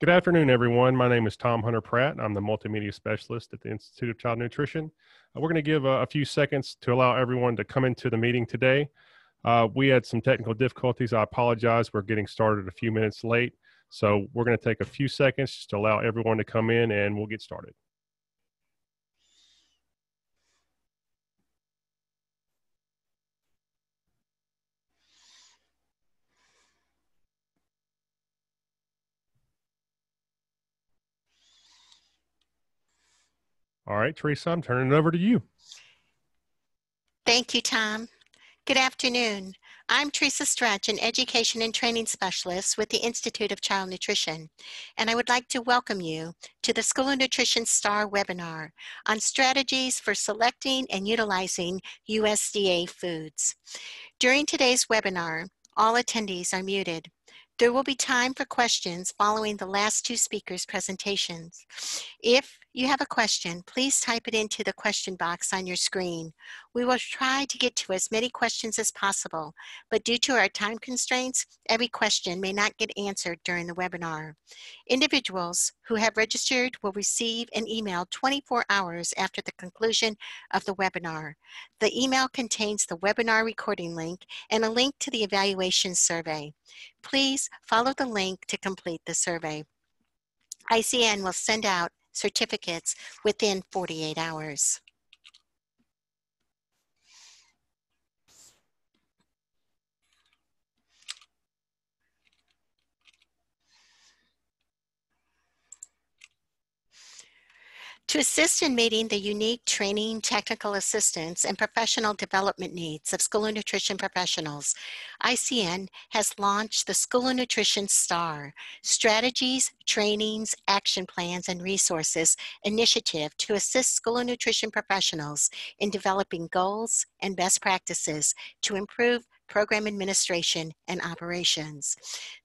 Good afternoon, everyone. My name is Tom Hunter Pratt. I'm the multimedia specialist at the Institute of Child Nutrition. We're going to give a few seconds to allow everyone to come into the meeting today. We had some technical difficulties. I apologize. We're getting started a few minutes late. So we're going to take a few seconds just to allow everyone to come in and we'll get started. All right, Teresa, I'm turning it over to you. Thank you, Tom. Good afternoon. I'm Teresa Stretch, an Education and Training Specialist with the Institute of Child Nutrition, and I would like to welcome you to the School of Nutrition STAR webinar on strategies for selecting and utilizing USDA foods. During today's webinar, all attendees are muted. There will be time for questions following the last two speakers' presentations. If you have a question, please type it into the question box on your screen. We will try to get to as many questions as possible, but due to our time constraints, every question may not get answered during the webinar. Individuals who have registered will receive an email 24 hours after the conclusion of the webinar. The email contains the webinar recording link and a link to the evaluation survey. Please follow the link to complete the survey. ICN will send out certificates within 48 hours. To assist in meeting the unique training, technical assistance, and professional development needs of school of nutrition professionals, ICN has launched the School of Nutrition STAR, Strategies, Trainings, Action Plans, and Resources initiative to assist school of nutrition professionals in developing goals and best practices to improve program administration and operations.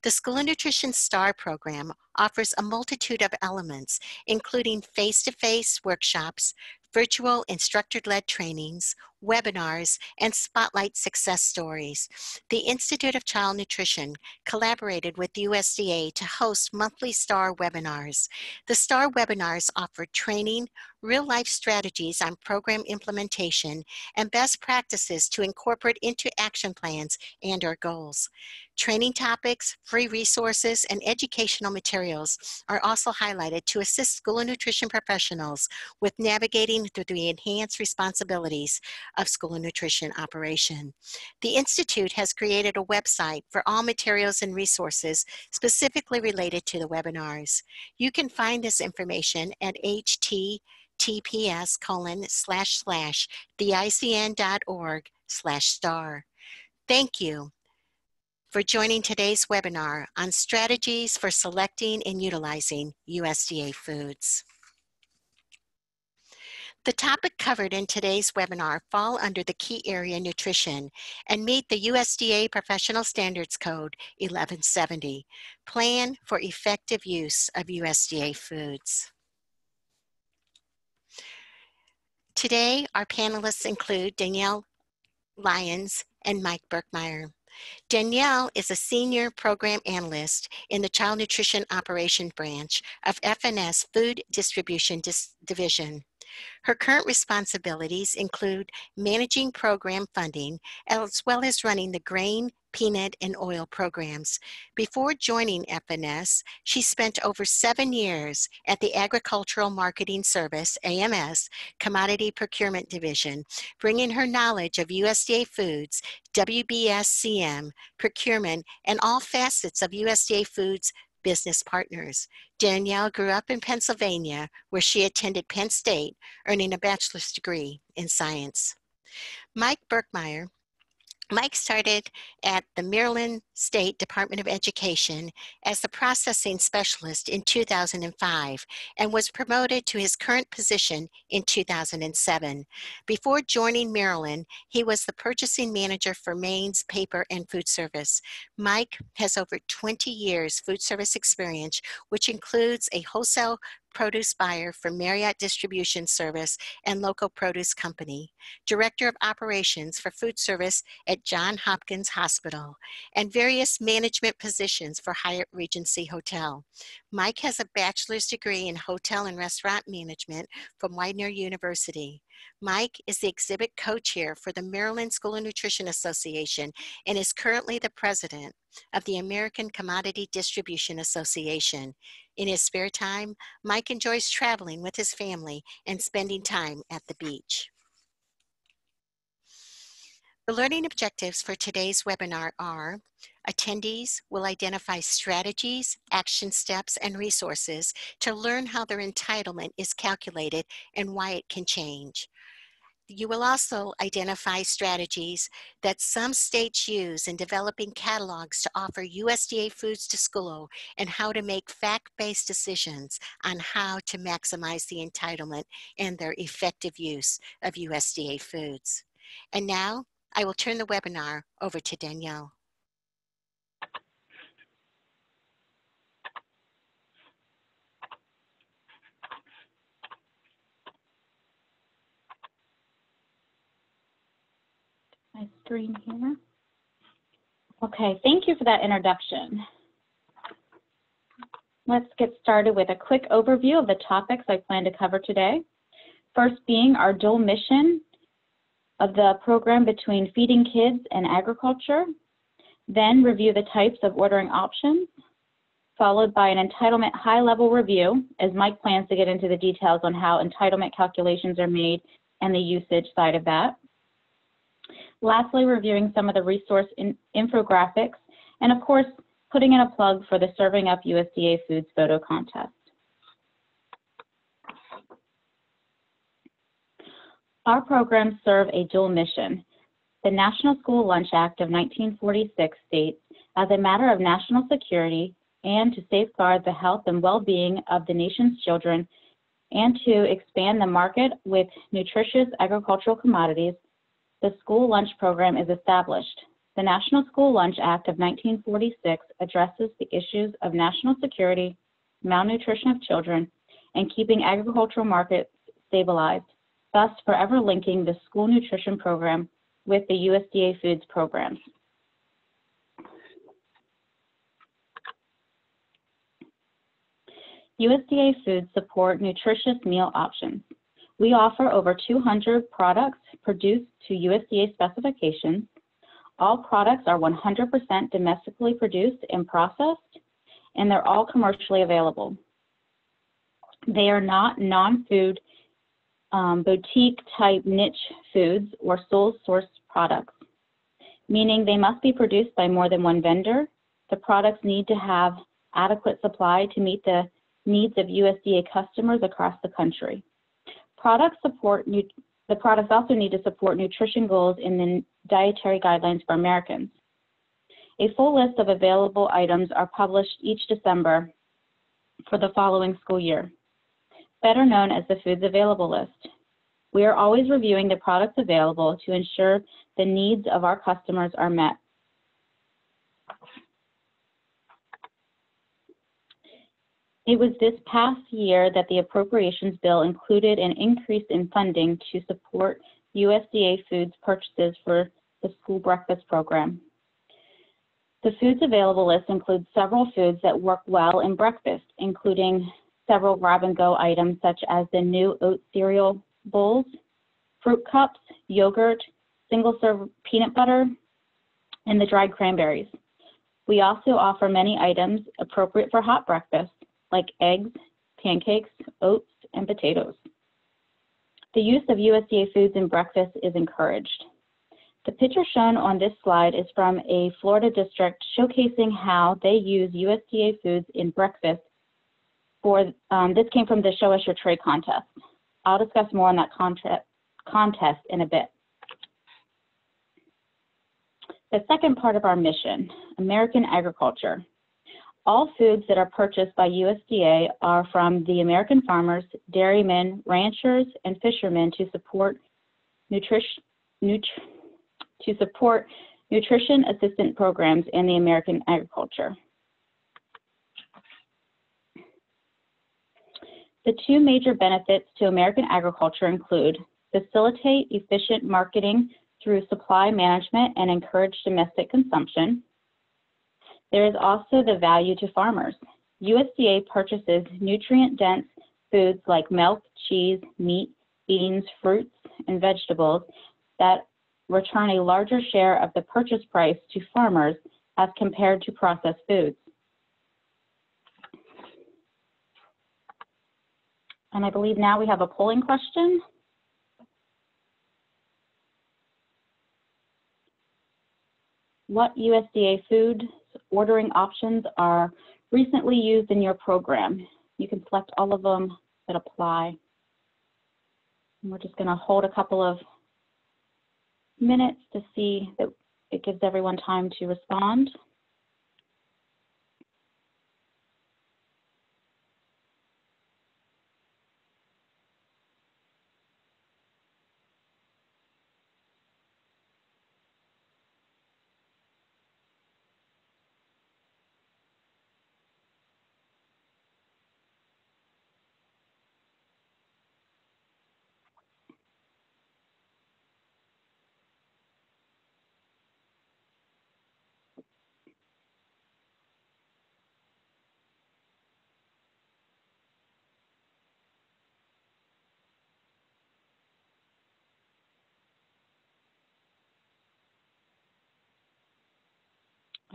The School of Nutrition STAR program offers a multitude of elements, including face-to-face workshops, virtual instructor-led trainings, webinars, and spotlight success stories. The Institute of Child Nutrition collaborated with USDA to host monthly STAR webinars. The STAR webinars offer training, real-life strategies on program implementation, and best practices to incorporate into action plans and our goals. Training topics, free resources, and educational materials are also highlighted to assist school of nutrition professionals with navigating through the enhanced responsibilities of school of nutrition operation. The Institute has created a website for all materials and resources specifically related to the webinars. You can find this information at https://theicn.org/star. Thank you for joining today's webinar on strategies for selecting and utilizing USDA foods. The topic covered in today's webinar fall under the key area nutrition and meet the USDA Professional Standards Code 1170, Plan for Effective Use of USDA Foods. Today, our panelists include Danielle Lyons and Mike Berkmeyer. Danielle is a senior program analyst in the Child Nutrition Operations Branch of FNS Food Distribution Division. Her current responsibilities include managing program funding as well as running the grain, peanut, and oil programs. Before joining FNS, she spent over 7 years at the Agricultural Marketing Service, AMS, Commodity Procurement Division, bringing her knowledge of USDA foods, WBSCM, procurement, and all facets of USDA foods business partners. Danielle grew up in Pennsylvania, where she attended Penn State, earning a bachelor's degree in science. Mike Berkmeyer. Mike started at the Maryland State Department of Education as the processing specialist in 2005 and was promoted to his current position in 2007. Before joining Maryland, he was the purchasing manager for Maine's Paper and Food Service. Mike has over 20 years food service experience, which includes a wholesale produce buyer for Marriott Distribution Service and Local Produce Company, Director of Operations for Food Service at Johns Hopkins Hospital, and various management positions for Hyatt Regency Hotel. Mike has a bachelor's degree in hotel and restaurant management from Widener University. Mike is the exhibit co-chair for the Maryland School of Nutrition Association and is currently the president of the American Commodity Distribution Association. In his spare time, Mike enjoys traveling with his family and spending time at the beach. The learning objectives for today's webinar are: attendees will identify strategies, action steps, and resources to learn how their entitlement is calculated and why it can change. You will also identify strategies that some states use in developing catalogs to offer USDA foods to school and how to make fact-based decisions on how to maximize the entitlement and their effective use of USDA foods. And now, I will turn the webinar over to Danielle. My screen here. Okay, thank you for that introduction. Let's get started with a quick overview of the topics I plan to cover today. First being our dual mission of the program between feeding kids and agriculture, then review the types of ordering options, followed by an entitlement high-level review, as Mike plans to get into the details on how entitlement calculations are made and the usage side of that. Lastly, reviewing some of the resource infographics, and of course, putting in a plug for the Serving Up USDA Foods photo contest. Our programs serve a dual mission. The National School Lunch Act of 1946 states, as a matter of national security and to safeguard the health and well-being of the nation's children and to expand the market with nutritious agricultural commodities, the school lunch program is established. The National School Lunch Act of 1946 addresses the issues of national security, malnutrition of children, and keeping agricultural markets stabilized, thus forever linking the school nutrition program with the USDA foods programs. USDA foods support nutritious meal options. We offer over 200 products produced to USDA specifications. All products are 100% domestically produced and processed, and they're all commercially available. They are not non-food, boutique-type niche foods or sole-source products, meaning they must be produced by more than one vendor. The products need to have adequate supply to meet the needs of USDA customers across the country. The products also need to support nutrition goals in the dietary guidelines for Americans. A full list of available items are published each December for the following school year, better known as the Foods Available List. We are always reviewing the products available to ensure the needs of our customers are met. It was this past year that the appropriations bill included an increase in funding to support USDA foods purchases for the school breakfast program. The Foods Available List includes several foods that work well in breakfast, including several grab-and-go items such as the new oat cereal bowls, fruit cups, yogurt, single-serve peanut butter, and the dried cranberries. We also offer many items appropriate for hot breakfast, like eggs, pancakes, oats, and potatoes. The use of USDA foods in breakfast is encouraged. The picture shown on this slide is from a Florida district showcasing how they use USDA foods in breakfast. This came from the Show Us Your Trade contest. I'll discuss more on that contest in a bit. The second part of our mission, American agriculture. All foods that are purchased by USDA are from the American farmers, dairymen, ranchers, and fishermen to support nutrition assistance programs in the American agriculture. The two major benefits to American agriculture include facilitate efficient marketing through supply management and encourage domestic consumption, There is also the value to farmers. USDA purchases nutrient-dense foods like milk, cheese, meat, beans, fruits, and vegetables that return a larger share of the purchase price to farmers as compared to processed foods. And I believe now we have a polling question. What USDA food ordering options are recently used in your program? You can select all of them that apply. And we're just going to hold a couple of minutes to see that it gives everyone time to respond.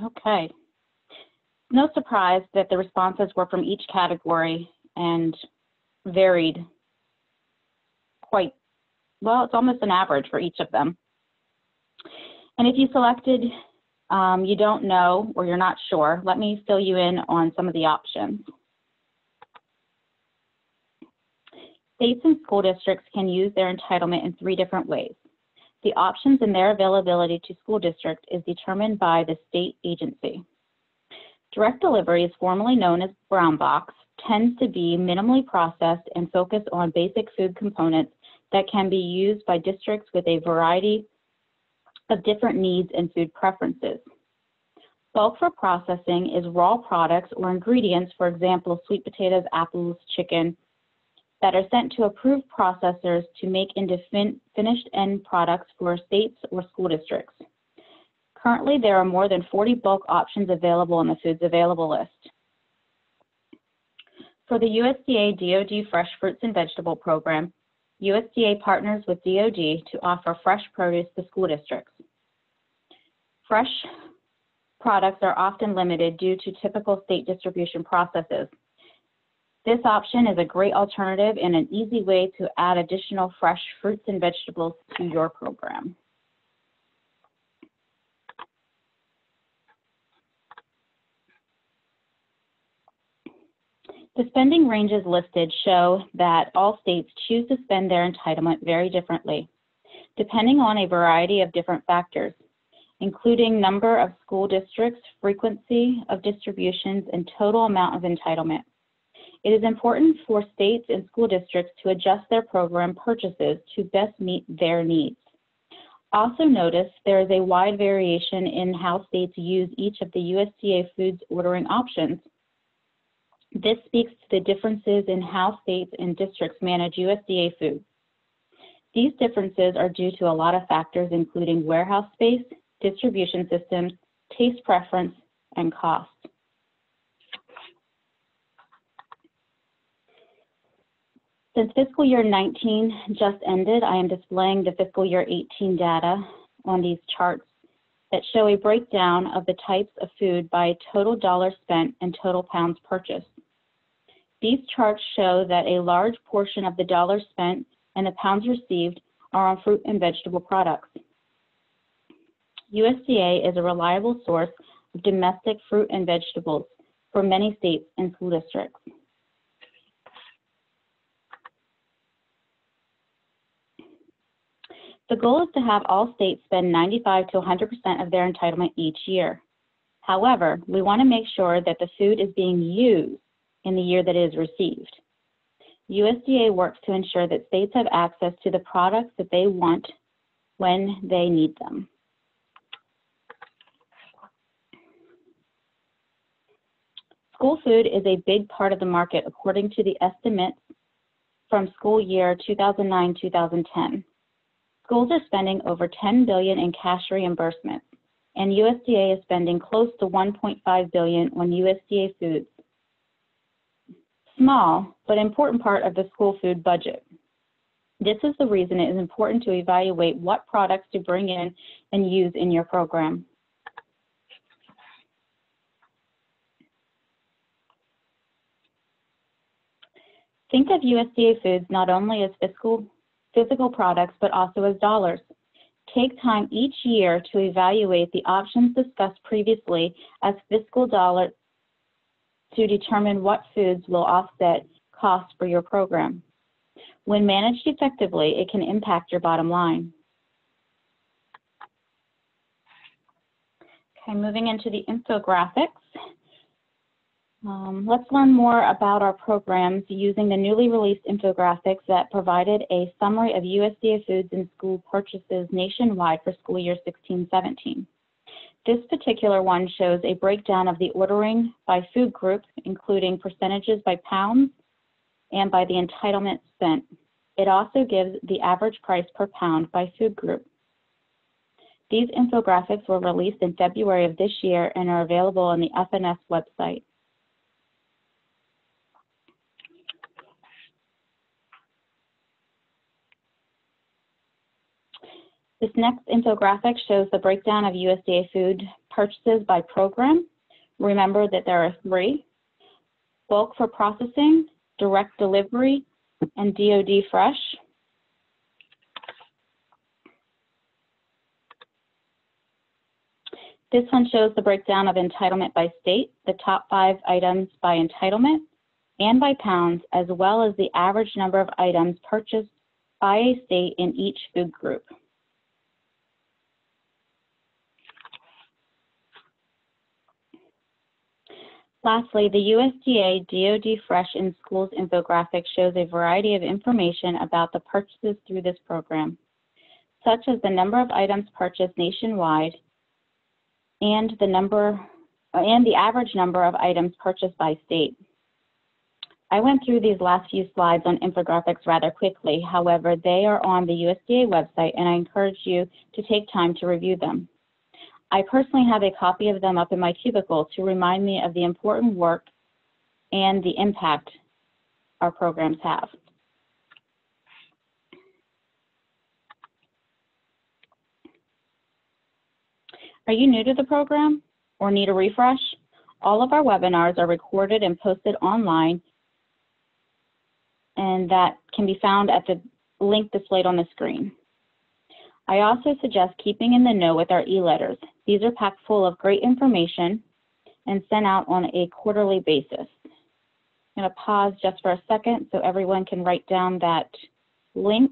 Okay. No surprise that the responses were from each category and varied quite well. It's almost an average for each of them. And if you selected you don't know or you're not sure, let me fill you in on some of the options. States and school districts can use their entitlement in 3 different ways. The options and their availability to school district is determined by the state agency. Direct delivery is formerly known as brown box, tends to be minimally processed and focus on basic food components that can be used by districts with a variety of different needs and food preferences. Bulk for processing is raw products or ingredients, for example, sweet potatoes, apples, chicken, that are sent to approved processors to make into finished end products for states or school districts. Currently, there are more than 40 bulk options available on the Foods Available list. For the USDA DoD Fresh Fruits and Vegetable Program, USDA partners with DoD to offer fresh produce to school districts. Fresh products are often limited due to typical state distribution processes. This option is a great alternative and an easy way to add additional fresh fruits and vegetables to your program. The spending ranges listed show that all states choose to spend their entitlement very differently, depending on a variety of different factors, including number of school districts, frequency of distributions, and total amount of entitlement. It is important for states and school districts to adjust their program purchases to best meet their needs. Also notice there is a wide variation in how states use each of the USDA foods ordering options. This speaks to the differences in how states and districts manage USDA food. These differences are due to a lot of factors, including warehouse space, distribution systems, taste preference, and cost. Since fiscal year 19 just ended, I am displaying the fiscal year 18 data on these charts that show a breakdown of the types of food by total dollars spent and total pounds purchased. These charts show that a large portion of the dollars spent and the pounds received are on fruit and vegetable products. USDA is a reliable source of domestic fruit and vegetables for many states and school districts. The goal is to have all states spend 95 to 100% of their entitlement each year. However, we want to make sure that the food is being used in the year that it is received. USDA works to ensure that states have access to the products that they want when they need them. School food is a big part of the market according to the estimates from school year 2009-2010. Schools are spending over $10 billion in cash reimbursements, and USDA is spending close to $1.5 billion on USDA foods. Small, but important part of the school food budget. This is the reason it is important to evaluate what products to bring in and use in your program. Think of USDA foods not only as physical products, but also as dollars. Take time each year to evaluate the options discussed previously as fiscal dollars to determine what foods will offset costs for your program. When managed effectively, it can impact your bottom line. Okay, moving into the infographics. Let's learn more about our programs using the newly released infographics that provided a summary of USDA foods and school purchases nationwide for school year 16-17. This particular one shows a breakdown of the ordering by food group, including percentages by pounds and by the entitlement spent. It also gives the average price per pound by food group. These infographics were released in February of this year and are available on the FNS website. This next infographic shows the breakdown of USDA food purchases by program. Remember that there are three: bulk for processing, direct delivery, and DoD fresh. This one shows the breakdown of entitlement by state, the top 5 items by entitlement and by pounds, as well as the average number of items purchased by a state in each food group. Lastly, the USDA DoD Fresh in Schools infographic shows a variety of information about the purchases through this program, such as the number of items purchased nationwide and the average number of items purchased by state. I went through these last few slides on infographics rather quickly. However, they are on the USDA website, and I encourage you to take time to review them. I personally have a copy of them up in my cubicle to remind me of the important work and the impact our programs have. Are you new to the program or need a refresh? All of our webinars are recorded and posted online, and that can be found at the link displayed on the screen. I also suggest keeping in the know with our e-letters. These are packed full of great information and sent out on a quarterly basis. I'm going to pause just for a second so everyone can write down that link.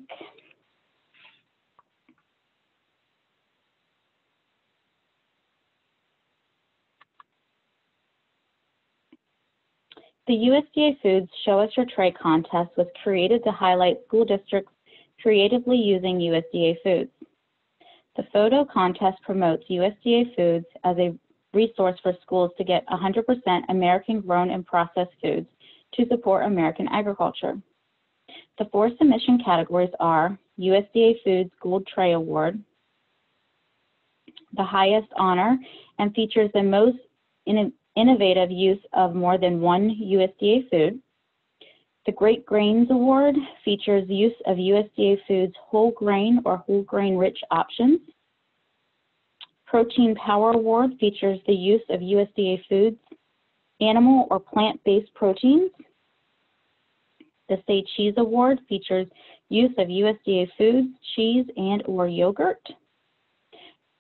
The USDA Foods Show Us Your Tray contest was created to highlight school districts creatively using USDA foods. The photo contest promotes USDA foods as a resource for schools to get 100% American-grown and processed foods to support American agriculture. The 4 submission categories are USDA Foods Gold Tray Award, the highest honor, and features the most innovative use of more than one USDA food. The Great Grains Award features use of USDA Foods whole grain or whole grain rich options. Protein Power Award features the use of USDA Foods animal or plant-based proteins. The Say Cheese Award features use of USDA Foods, cheese, and or yogurt.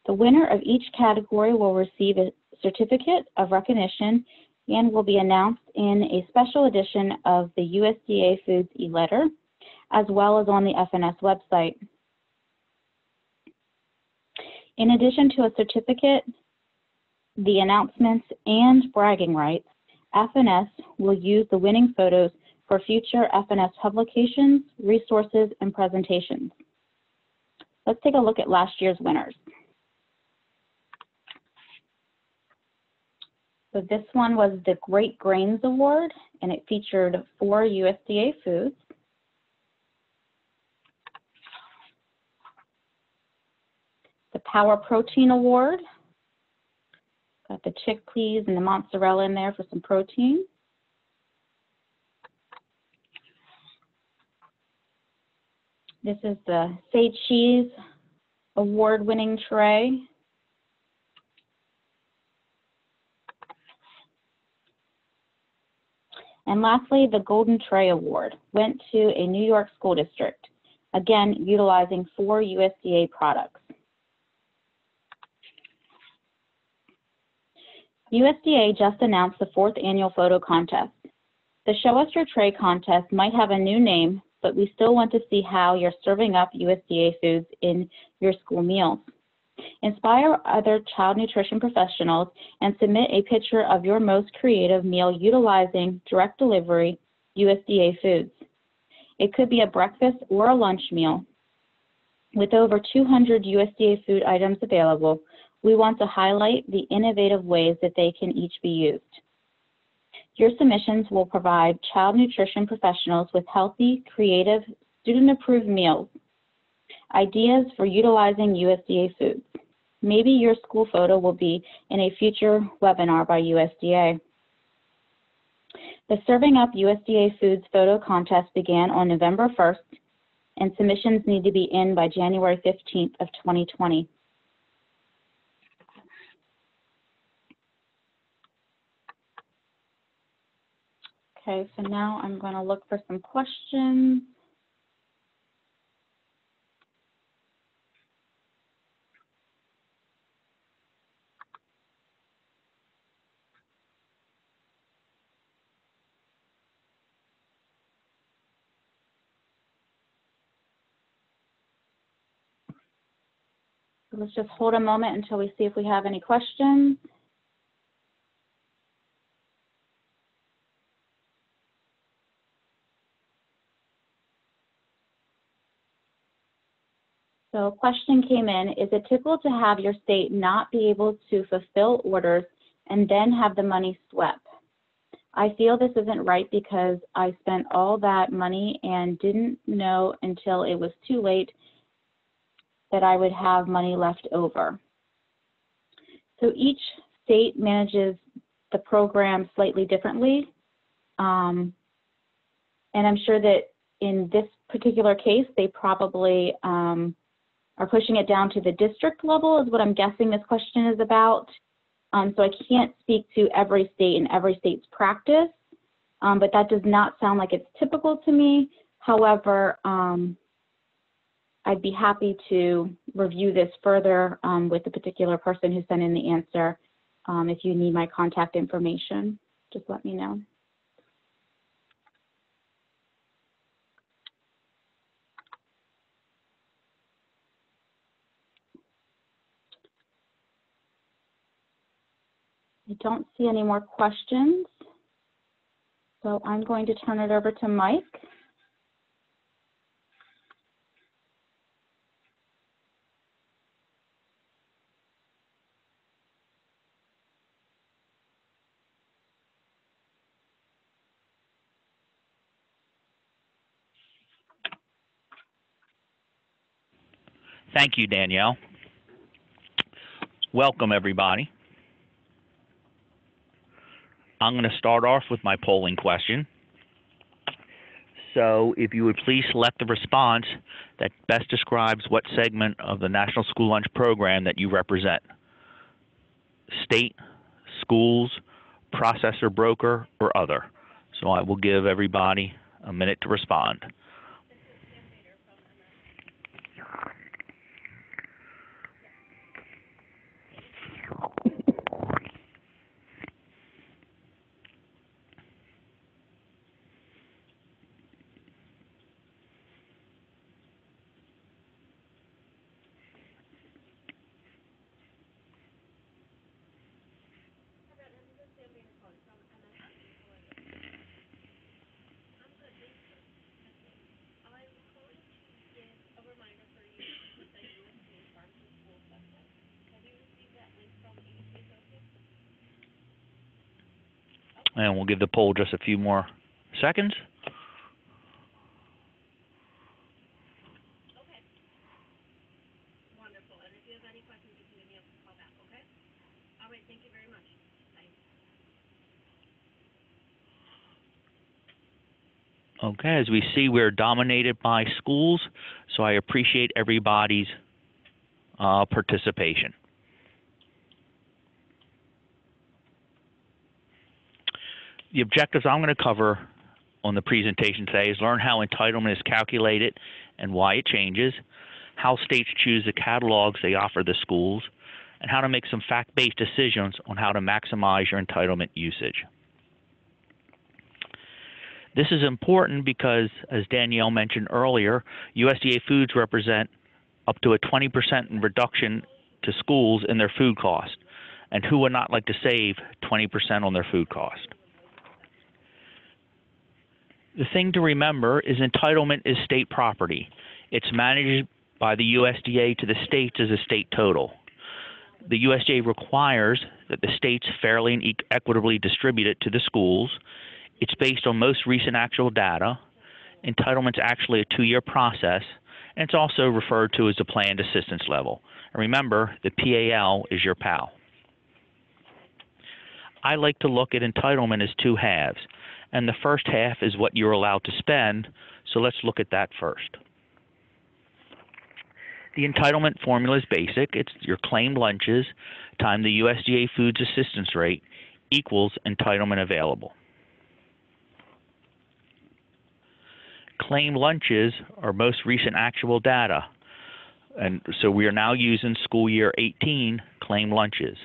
The winner of each category will receive a certificate of recognition and will be announced in a special edition of the USDA Foods e-letter, as well as on the FNS website. In addition to a certificate, the announcements, and bragging rights, FNS will use the winning photos for future FNS publications, resources, and presentations. Let's take a look at last year's winners. So this one was the Great Grains Award, and it featured 4 USDA foods. The Power Protein Award Got the chickpeas and the mozzarella in there for some protein. This is the Say Cheese award-winning tray. And lastly, the Golden Tray Award went to a New York school district, again, utilizing 4 USDA products. USDA just announced the 4th annual photo contest. The Show Us Your Tray contest might have a new name, but we still want to see how you're serving up USDA foods in your school meals. Inspire other child nutrition professionals and submit a picture of your most creative meal utilizing direct delivery USDA foods. It could be a breakfast or a lunch meal. With over 200 USDA food items available, we want to highlight the innovative ways that they can each be used. Your submissions will provide child nutrition professionals with healthy, creative, student-approved meals, ideas for utilizing USDA foods. Maybe your school photo will be in a future webinar by USDA. The Serving Up USDA Foods photo contest began on November 1st, and submissions need to be in by January 15th of 2020. Okay, so now I'm going to look for some questions. So let's just hold a moment until we see if we have any questions. So a question came in, is it typical to have your state not be able to fulfill orders and then have the money swept? I feel this isn't right because I spent all that money and didn't know until it was too late that I would have money left over. So each state manages the program slightly differently. And I'm sure that in this particular case, they probably are pushing it down to the district level is what I'm guessing this question is about. So I can't speak to every state and every state's practice, but that does not sound like it's typical to me. However, I'd be happy to review this further with the particular person who sent in the answer. If you need my contact information, just let me know. I don't see any more questions, so I'm going to turn it over to Mike. Thank you, Danielle. Welcome, everybody. I'm going to start off with my polling question. So if you would please select the response that best describes what segment of the National School Lunch Program that you represent. State, schools, processor, broker, or other. So I will give everybody a minute to respond. And we'll give the poll just a few more seconds. Okay. Wonderful. And if you have any questions, you can give me a call back, okay? All right, thank you very much. Okay, as we see, we're dominated by schools, so I appreciate everybody's participation. The objectives I'm going to cover on the presentation today is learn how entitlement is calculated and why it changes, how states choose the catalogs they offer the schools, and how to make some fact-based decisions on how to maximize your entitlement usage. This is important because, as Danielle mentioned earlier, USDA foods represent up to a 20% reduction to schools in their food cost. And who would not like to save 20% on their food cost? The thing to remember is entitlement is state property. It's managed by the USDA to the states as a state total. The USDA requires that the states fairly and equitably distribute it to the schools. It's based on most recent actual data. Entitlement's actually a 2-year process, and it's also referred to as the planned assistance level. And remember, the PAL is your PAL. I like to look at entitlement as 2 halves, and the first half is what you're allowed to spend, so let's look at that first. The entitlement formula is basic. It's your claimed lunches times the USDA foods assistance rate equals entitlement available. Claimed lunches are most recent actual data, and so we are now using school year 18 claimed lunches.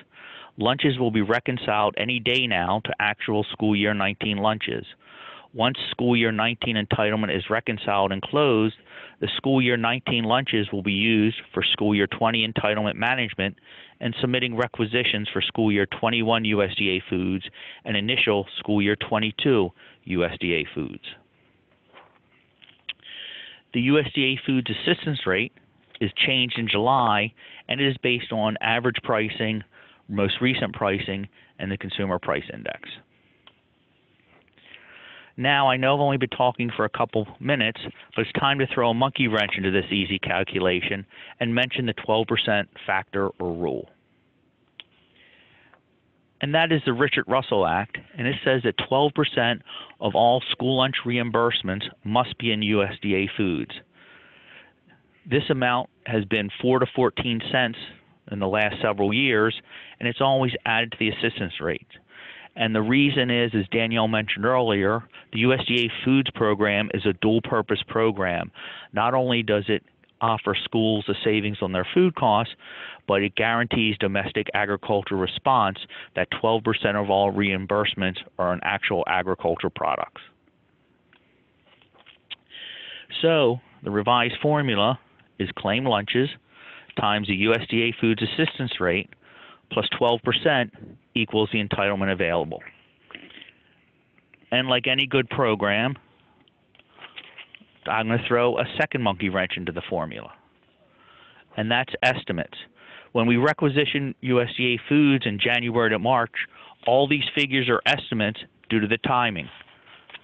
Lunches will be reconciled any day now to actual school year 19 lunches. Once school year 19 entitlement is reconciled and closed, the school year 19 lunches will be used for school year 20 entitlement management and submitting requisitions for school year 21 USDA foods and initial school year 22 USDA foods. The USDA foods assistance rate is changed in July, and it is based on average pricing, most recent pricing, and the consumer price index. Now, I know I've only been talking for a couple minutes, but it's time to throw a monkey wrench into this easy calculation and mention the 12% factor or rule. And that is the Richard Russell Act, and it says that 12% of all school lunch reimbursements must be in USDA foods. This amount has been 4 to 14 cents in the last several years, and it's always added to the assistance rate. And the reason is, as Danielle mentioned earlier, the USDA Foods program is a dual-purpose program. Not only does it offer schools a savings on their food costs, but it guarantees domestic agriculture response that 12% of all reimbursements are on actual agriculture products. So the revised formula is claimed lunches times the USDA Foods assistance rate plus 12% equals the entitlement available. And like any good program, I'm going to throw a second monkey wrench into the formula, and that's estimates. When we requisition USDA foods in January to March, all these figures are estimates due to the timing.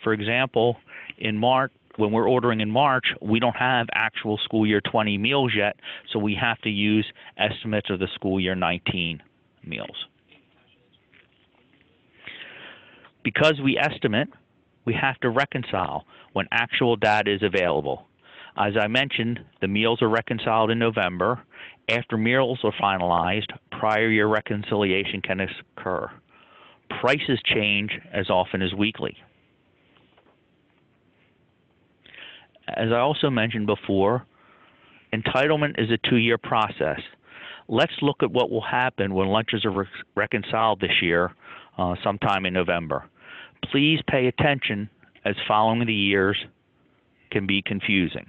For example, in March, when we're ordering in March, we don't have actual school year 20 meals yet, so we have to use estimates of the school year 19 meals. Because we estimate, we have to reconcile when actual data is available. As I mentioned, the meals are reconciled in November. After meals are finalized, prior year reconciliation can occur. Prices change as often as weekly. As I also mentioned before, entitlement is a 2-year process. Let's look at what will happen when lunches are reconciled this year, sometime in November. Please pay attention, as following the years can be confusing.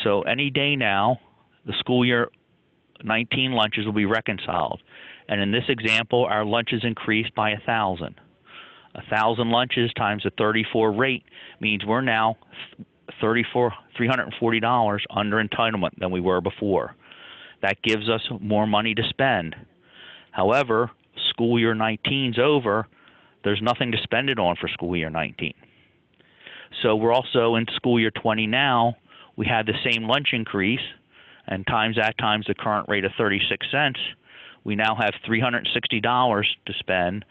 So any day now, the school year 19 lunches will be reconciled. And in this example, our lunches increased by 1,000. 1,000 lunches times the 34 rate means we're now $340 under entitlement than we were before. That gives us more money to spend. However, school year 19's over, there's nothing to spend it on for school year 19. So we're also in school year 20 now. We had the same lunch increase, and times the current rate of 36 cents, we now have $360 to spend,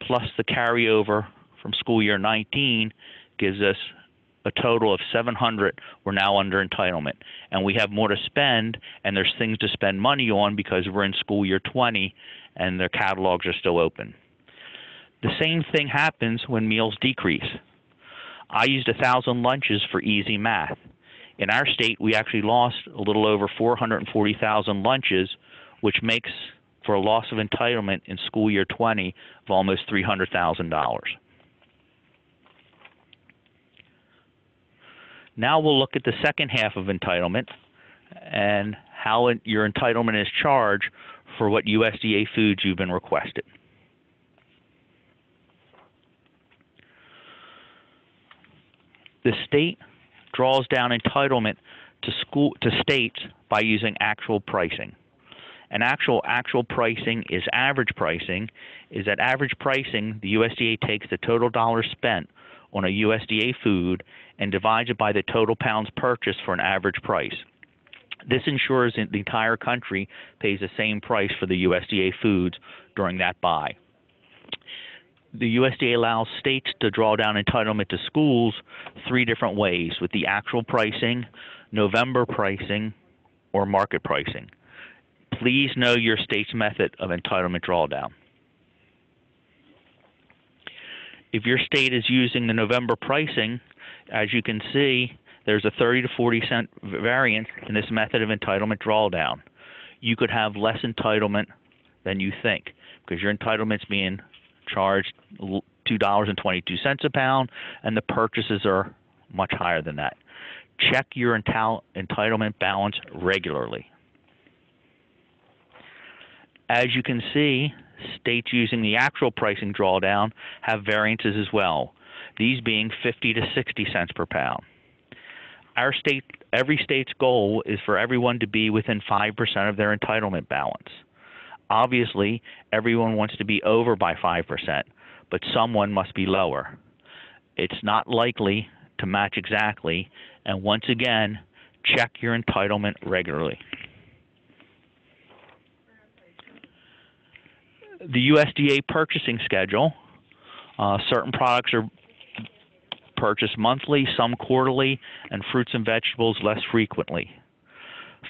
plus the carryover from school year 19 gives us a total of 700 were now under entitlement. And we have more to spend, and there's things to spend money on because we're in school year 20 and their catalogs are still open. The same thing happens when meals decrease. I used 1,000 lunches for easy math. In our state, we actually lost a little over 440,000 lunches, which makes for a loss of entitlement in school year 20 of almost $300,000. Now we'll look at the second half of entitlement and how your entitlement is charged for what USDA foods you've been requested. The state draws down entitlement to states by using actual pricing. And actual pricing is average pricing. Is at average pricing, the USDA takes the total dollars spent on a USDA food and divides it by the total pounds purchased for an average price. This ensures that the entire country pays the same price for the USDA foods during that buy. The USDA allows states to draw down entitlement to schools 3 different ways: with the actual pricing, November pricing, or market pricing. Please know your state's method of entitlement drawdown. If your state is using the November pricing, as you can see, there's a 30 to 40 cent variance in this method of entitlement drawdown. You could have less entitlement than you think because your entitlement's being charged $2.22 a pound, and the purchases are much higher than that. Check your entitlement balance regularly. As you can see, states using the actual pricing drawdown have variances as well, these being 50 to 60 cents per pound. Every state's goal is for everyone to be within 5% of their entitlement balance. Obviously, everyone wants to be over by 5%, but someone must be lower. It's not likely to match exactly, and once again, check your entitlement regularly. The USDA purchasing schedule, certain products are purchased monthly, some quarterly, and fruits and vegetables less frequently.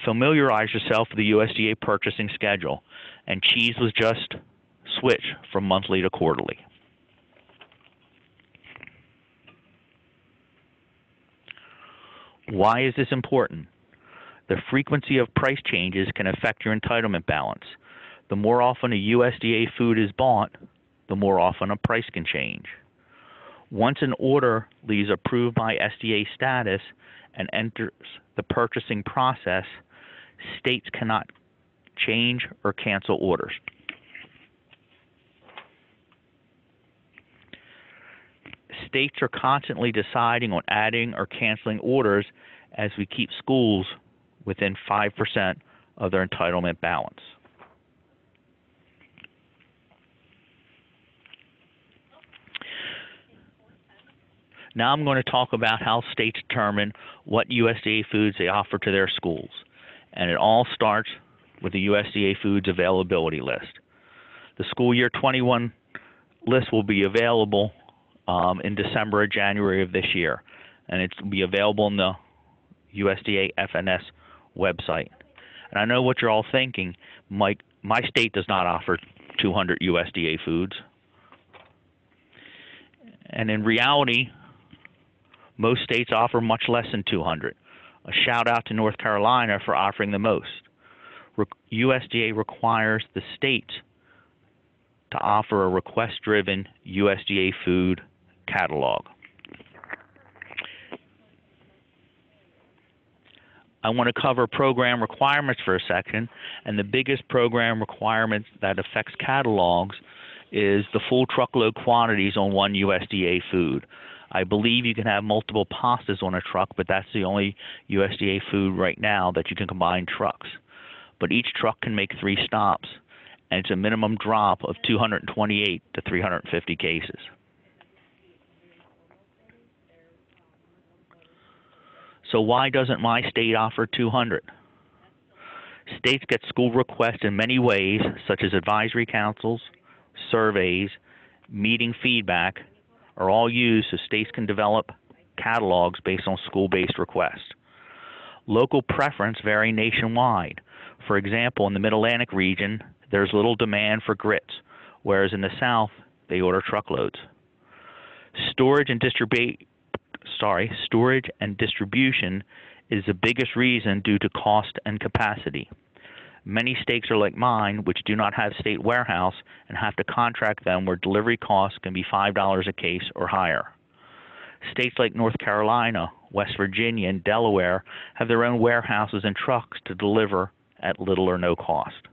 Familiarize yourself with the USDA purchasing schedule, and cheese was just switched from monthly to quarterly. Why is this important? The frequency of price changes can affect your entitlement balance. The more often a USDA food is bought, the more often a price can change. Once an order leaves approved by SDA status and enters the purchasing process, states cannot change or cancel orders. States are constantly deciding on adding or canceling orders as we keep schools within 5% of their entitlement balance. Now I'm going to talk about how states determine what USDA foods they offer to their schools. And it all starts with the USDA Foods Availability List. The school year 21 list will be available in December or January of this year. And it will be available on the USDA FNS website. And I know what you're all thinking. My state does not offer 200 USDA foods. And in reality, most states offer much less than 200. A shout out to North Carolina for offering the most. USDA requires the state to offer a request-driven USDA food catalog. I want to cover program requirements for a second, and the biggest program requirement that affects catalogs is the full truckload quantities on one USDA food. I believe you can have multiple pastas on a truck, but that's the only USDA food right now that you can combine trucks. But each truck can make 3 stops, and it's a minimum drop of 228 to 350 cases. So why doesn't my state offer 200? States get school requests in many ways, such as advisory councils, surveys, meeting feedback, are all used so states can develop catalogs based on school-based requests. Local preference vary nationwide. For example, in the Mid-Atlantic region, there's little demand for grits, whereas in the South, they order truckloads. Storage and distribution is the biggest reason due to cost and capacity. Many states are like mine, which do not have state warehouse and have to contract them where delivery costs can be $5 a case or higher. States like North Carolina, West Virginia, and Delaware have their own warehouses and trucks to deliver at little or no cost.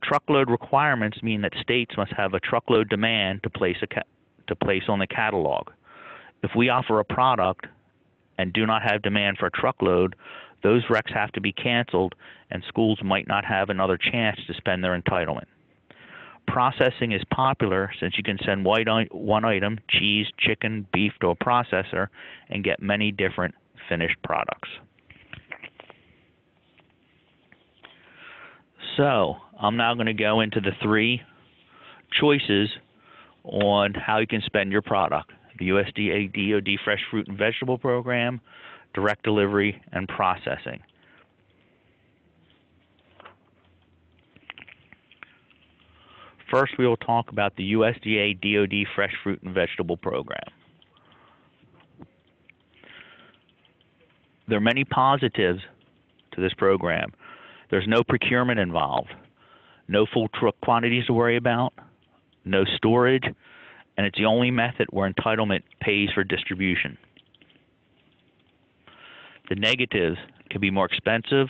Truckload requirements mean that states must have a truckload demand to place on the catalog. If we offer a product and do not have demand for a truckload, those recs have to be canceled and schools might not have another chance to spend their entitlement. Processing is popular since you can send one item, cheese, chicken, beef, to a processor and get many different finished products. So I'm now going to go into the 3 choices on how you can spend your product: the USDA DoD Fresh Fruit and Vegetable Program, direct delivery, and processing. First, we will talk about the USDA DoD Fresh Fruit and Vegetable Program. There are many positives to this program. There's no procurement involved, no full truck quantities to worry about, no storage, and it's the only method where entitlement pays for distribution. The negatives can be more expensive,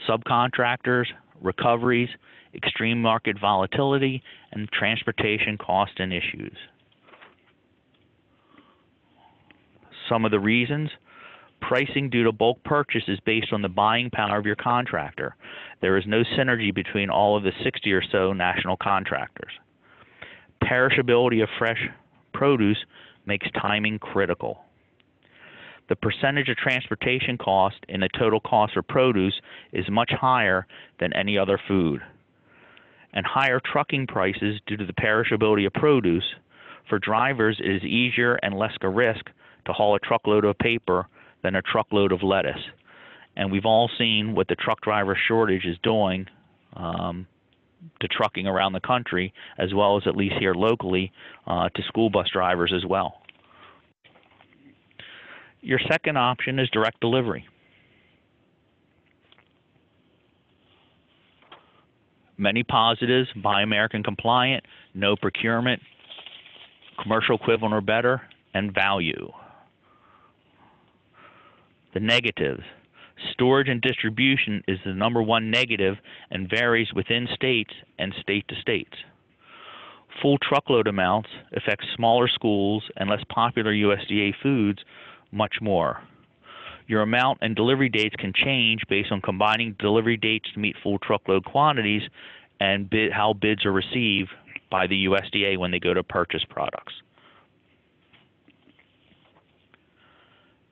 subcontractors, recoveries, extreme market volatility, and transportation cost and issues. Some of the reasons: pricing due to bulk purchase is based on the buying power of your contractor. There is no synergy between all of the 60 or so national contractors. Perishability of fresh produce makes timing critical. The percentage of transportation cost in the total cost of produce is much higher than any other food. And higher trucking prices due to the perishability of produce. For drivers, it is easier and less a risk to haul a truckload of paper than a truckload of lettuce. And we've all seen what the truck driver shortage is doing to trucking around the country, as well as at least here locally to school bus drivers as well. Your second option is direct delivery. Many positives: Buy American compliant, no procurement, commercial equivalent or better, and value. The negatives: storage and distribution is the #1 negative and varies within states and state to states. Full truckload amounts affect smaller schools and less popular USDA foods much more. Your amount and delivery dates can change based on combining delivery dates to meet full truckload quantities and how bids are received by the USDA when they go to purchase products.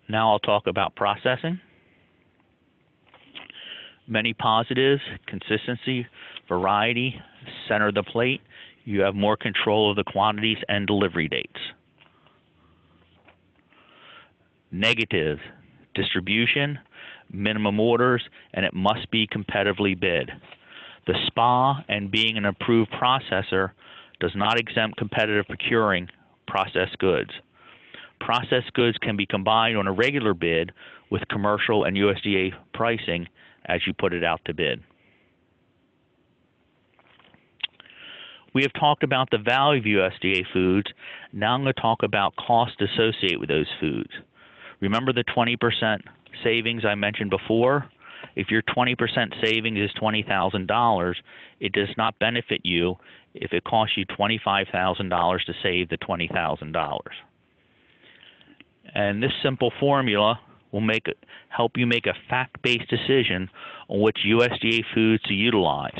Now I'll talk about processing. Many positives: consistency, variety, center of the plate. You have more control of the quantities and delivery dates. Negative: distribution, minimum orders, and it must be competitively bid. The SPA and being an approved processor does not exempt competitive procuring processed goods. Processed goods can be combined on a regular bid with commercial and USDA pricing as you put it out to bid. We have talked about the value of USDA foods. Now I'm going to talk about costs associated with those foods. Remember the 20% savings I mentioned before? If your 20% savings is $20,000, it does not benefit you if it costs you $25,000 to save the $20,000. And this simple formula will help you make a fact-based decision on which USDA foods to utilize.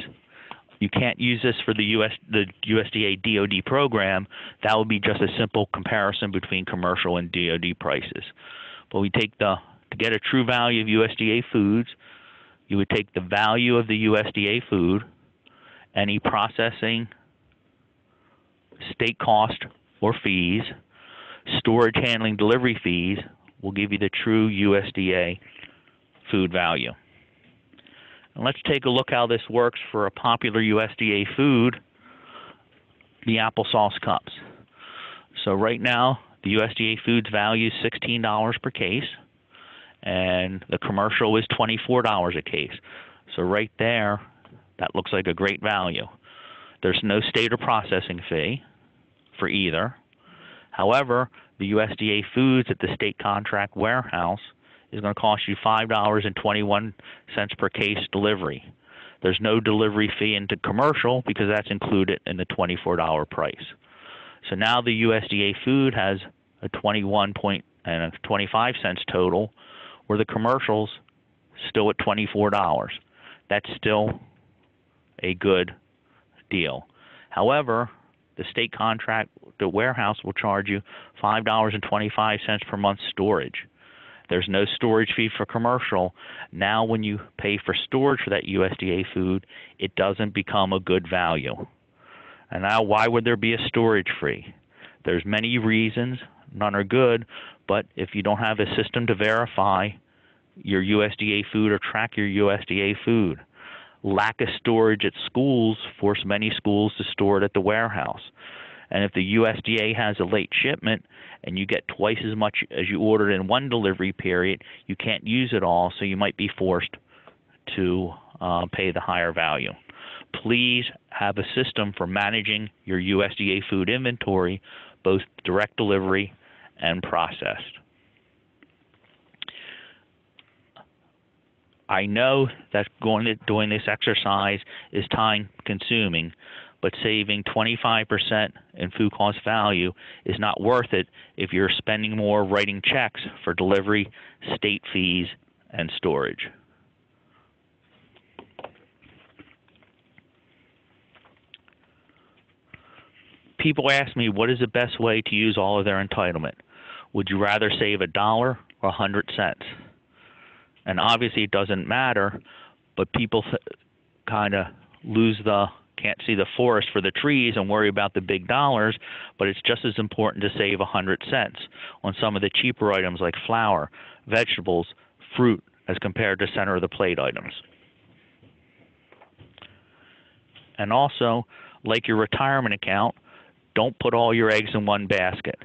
You can't use this for the USDA DoD program. That would be just a simple comparison between commercial and DoD prices. But we take to get a true value of USDA foods, you would take the value of the USDA food, any processing, state cost or fees, storage, handling, delivery fees will give you the true USDA food value. And let's take a look how this works for a popular USDA food, the applesauce cups. So right now, the USDA Foods value is $16 per case, and the commercial is $24 a case. So right there, that looks like a great value. There's no state or processing fee for either. However, the USDA Foods at the state contract warehouse is going to cost you $5.21 per case delivery. There's no delivery fee into commercial because that's included in the $24 price. So now the USDA Food has a 25 cents total, where the commercial's still at $24. That's still a good deal. However, the state contract, the warehouse will charge you $5.25 per month storage. There's no storage fee for commercial. Now when you pay for storage for that USDA food, it doesn't become a good value. And now why would there be a storage fee? There's many reasons. None are good, but if you don't have a system to verify your USDA food or track your USDA food, lack of storage at schools force many schools to store it at the warehouse. And if the USDA has a late shipment and you get twice as much as you ordered in one delivery period, you can't use it all, so you might be forced to pay the higher value. Please have a system for managing your USDA food inventory, both direct delivery and processed. I know that doing this exercise is time consuming, but saving 25% in food cost value is not worth it if you're spending more writing checks for delivery, state fees, and storage. People ask me, what is the best way to use all of their entitlement? Would you rather save $1 or 100 cents? And obviously it doesn't matter, but people kind of can't see the forest for the trees and worry about the big dollars, but it's just as important to save 100 cents on some of the cheaper items like flour, vegetables, fruit, as compared to center of the plate items. And also, like your retirement account, don't put all your eggs in one basket.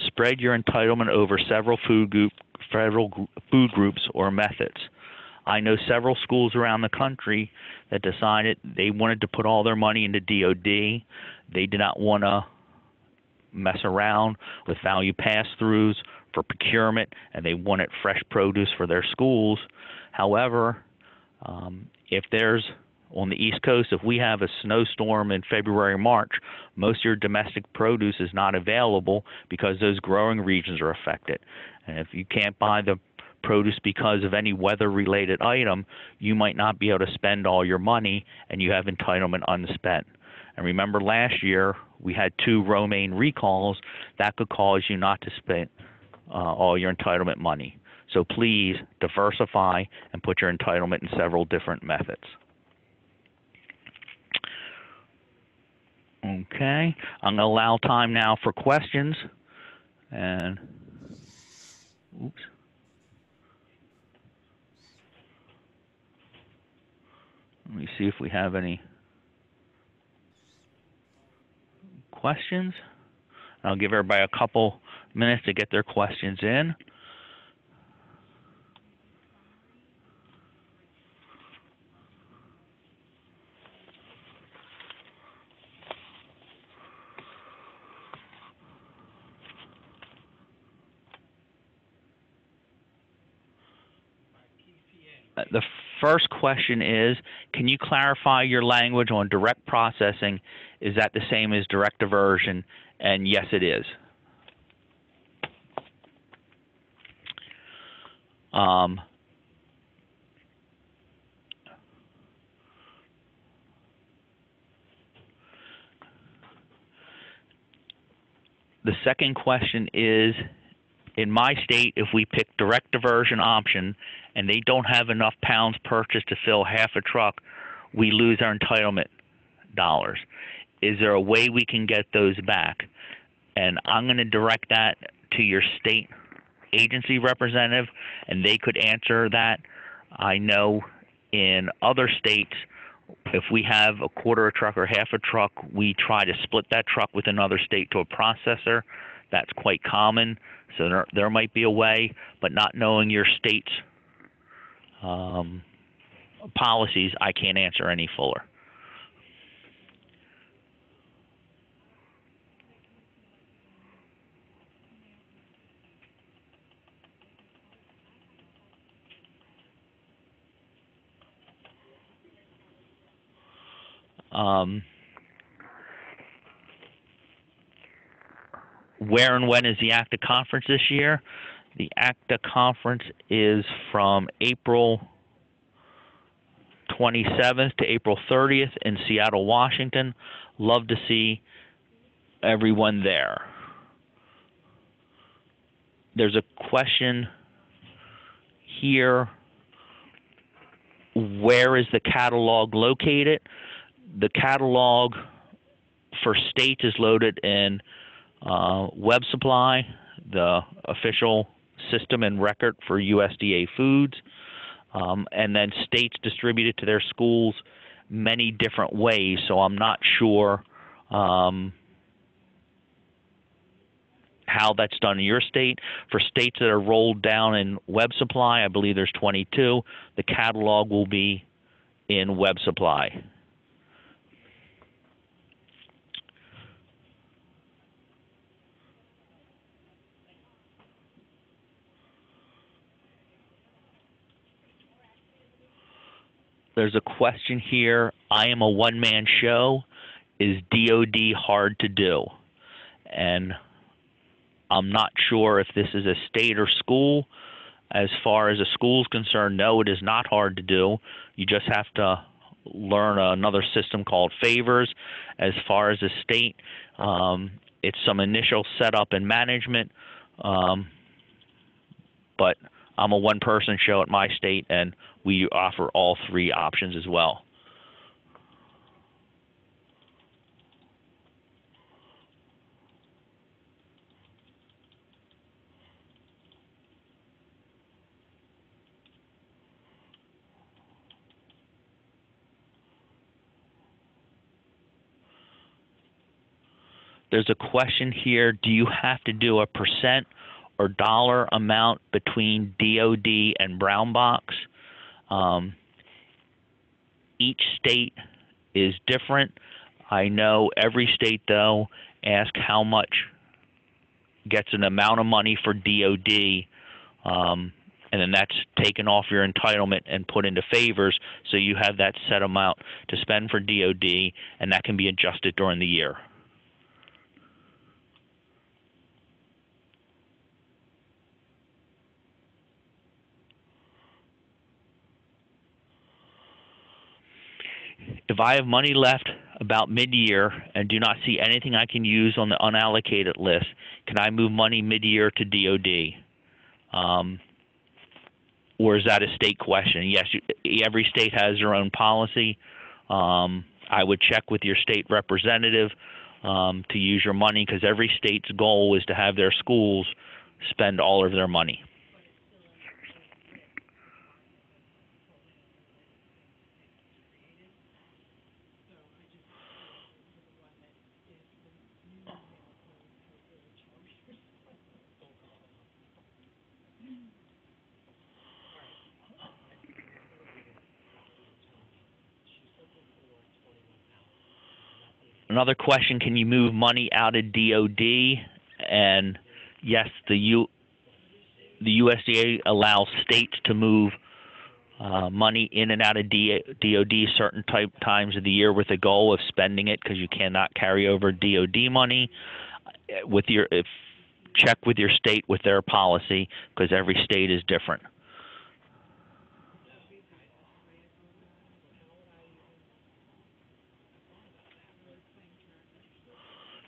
Spread your entitlement over several food groups or methods. I know several schools around the country that decided they wanted to put all their money into DOD. They did not want to mess around with value pass-throughs for procurement, and they wanted fresh produce for their schools. However, if there's on the East Coast, if we have a snowstorm in February or March, most of your domestic produce is not available because those growing regions are affected. And if you can't buy the produce because of any weather-related item, you might not be able to spend all your money and you have entitlement unspent. And remember last year, we had 2 romaine recalls. That could cause you not to spend all your entitlement money. So please diversify and put your entitlement in several different methods. Okay, I'm going to allow time now for questions. And, oops. Let me see if we have any questions. I'll give everybody a couple minutes to get their questions in. The first question is, can you clarify your language on direct processing? Is that the same as direct diversion? And yes, it is. The second question is, in my state, if we pick direct diversion option and they don't have enough pounds purchased to fill half a truck, we lose our entitlement dollars. Is there a way we can get those back? and I'm going to direct that to your state agency representative, and they could answer that. I know in other states, if we have a quarter a truck or half a truck, we try to split that truck with another state to a processor. That's quite common. So there might be a way, but not knowing your state's policies, I can't answer any fuller. Where and when is the ACTA conference this year? The ACTA conference is from April 27th to April 30th in Seattle, Washington. Love to see everyone there. There's a question here. Where is the catalog located? The catalog for states is loaded in Web Supply, the official system and record for USDA foods, and then states distribute it to their schools many different ways, so I'm not sure how that's done in your state. For states that are rolled down in Web Supply, I believe there's 22. The catalog will be in Web Supply. There's a question here. I am a one-man show. Is DOD hard to do? And I'm not sure if this is a state or school. As far as a school is concerned, no, it is not hard to do. You just have to learn another system called favors. As far as a state, it's some initial setup and management. But I'm a one-person show at my state, and we offer all three options as well. There's a question here, do you have to do a percent or dollar amount between DOD and brown box? Each state is different. I know every state, though, asks how much gets an amount of money for DOD, and then that's taken off your entitlement and put into favors, so you have that set amount to spend for DOD, and that can be adjusted during the year. If I have money left about mid-year and do not see anything I can use on the unallocated list, can I move money mid-year to DOD? Or is that a state question? Yes, every state has their own policy. I would check with your state representative to use your money, because every state's goal is to have their schools spend all of their money. Another question, can you move money out of DOD? And yes, the USDA allows states to move money in and out of DOD certain times of the year with the goal of spending it, because you cannot carry over DOD money. Check with your state with their policy, because every state is different.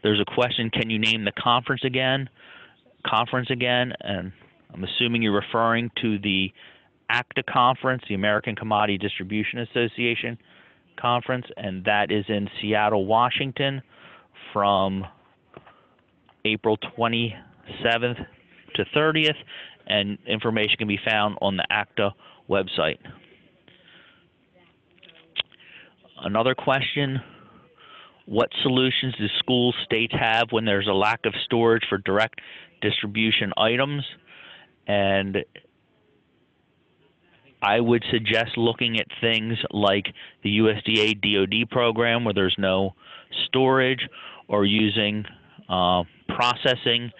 There's a question, can you name the conference again? And I'm assuming you're referring to the ACTA conference, the American Commodity Distribution Association conference, and that is in Seattle, Washington from April 27th to 30th, and information can be found on the ACTA website. Another question: what solutions do schools, states have when there's a lack of storage for direct distribution items? And I would suggest looking at things like the USDA DoD program where there's no storage, or using processing,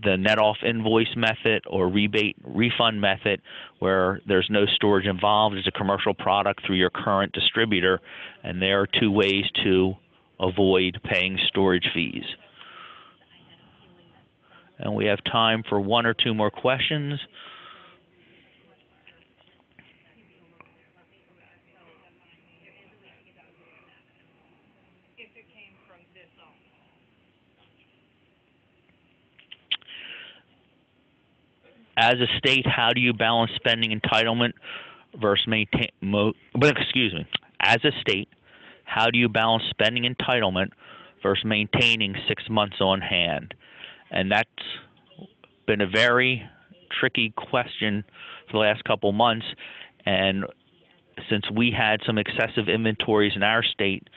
the net off invoice method or rebate refund method where there's no storage involved. It's a commercial product through your current distributor, and there are two ways to avoid paying storage fees. And we have time for one or two more questions. As a state, how do you balance spending entitlement versus As a state, how do you balance spending entitlement versus maintaining 6 months on hand? And that's been a very tricky question for the last couple months. And since we had some excessive inventories in our state,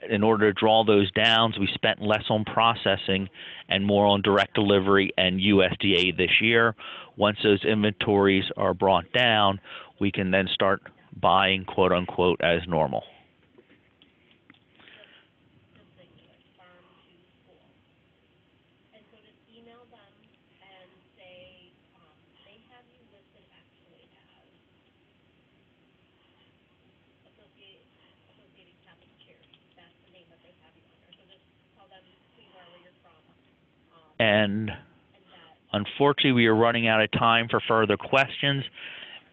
in order to draw those down, we spent less on processing and more on direct delivery and USDA this year. Once those inventories are brought down, we can then start buying, quote unquote, as normal. And unfortunately, we are running out of time for further questions,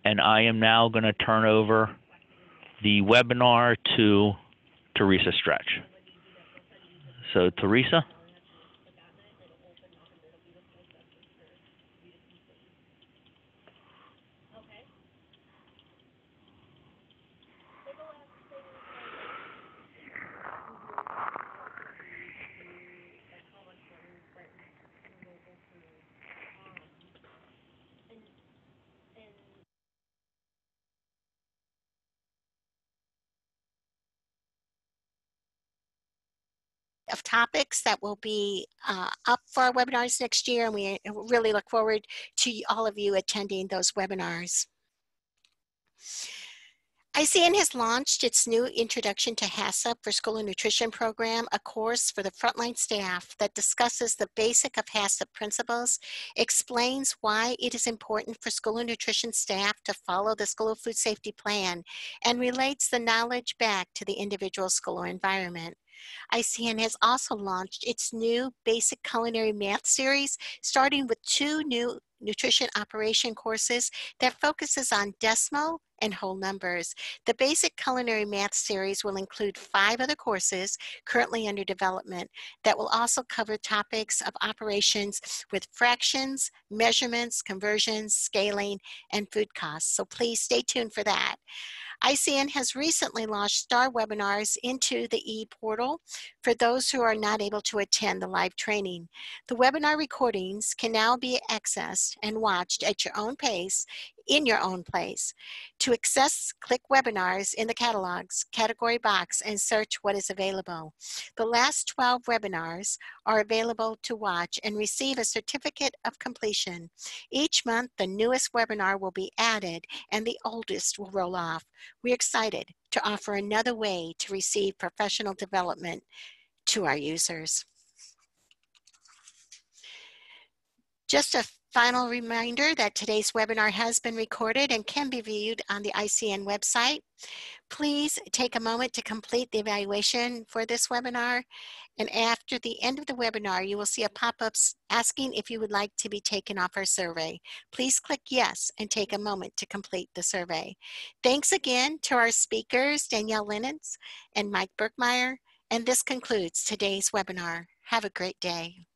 and I am now going to turn over the webinar to Teresa Stretch. So, Teresa? Of topics that will be up for our webinars next year, and we really look forward to all of you attending those webinars. ICN has launched its new Introduction to HACCP for School and Nutrition program, a course for the frontline staff that discusses the basic of HACCP principles, explains why it is important for school and nutrition staff to follow the School Food Safety Plan, and relates the knowledge back to the individual school or environment. ICN has also launched its new Basic Culinary Math series, starting with 2 new nutrition operation courses that focuses on decimal and whole numbers. The Basic Culinary Math series will include 5 other courses currently under development that will also cover topics of operations with fractions, measurements, conversions, scaling, and food costs. So please stay tuned for that. ICN has recently launched STAR webinars into the e-portal for those who are not able to attend the live training. The webinar recordings can now be accessed and watched at your own pace, in your own place. To access, click webinars in the catalogs, category box, and search what is available. The last 12 webinars are available to watch and receive a certificate of completion. Each month, the newest webinar will be added and the oldest will roll off. We're excited to offer another way to receive professional development to our users. Just a final reminder that today's webinar has been recorded and can be viewed on the ICN website. Please take a moment to complete the evaluation for this webinar. And after the end of the webinar, you will see a pop-up asking if you would like to be taken off our survey. Please click yes and take a moment to complete the survey. Thanks again to our speakers, Danielle Linens and Mike Berkmeyer. And this concludes today's webinar. Have a great day.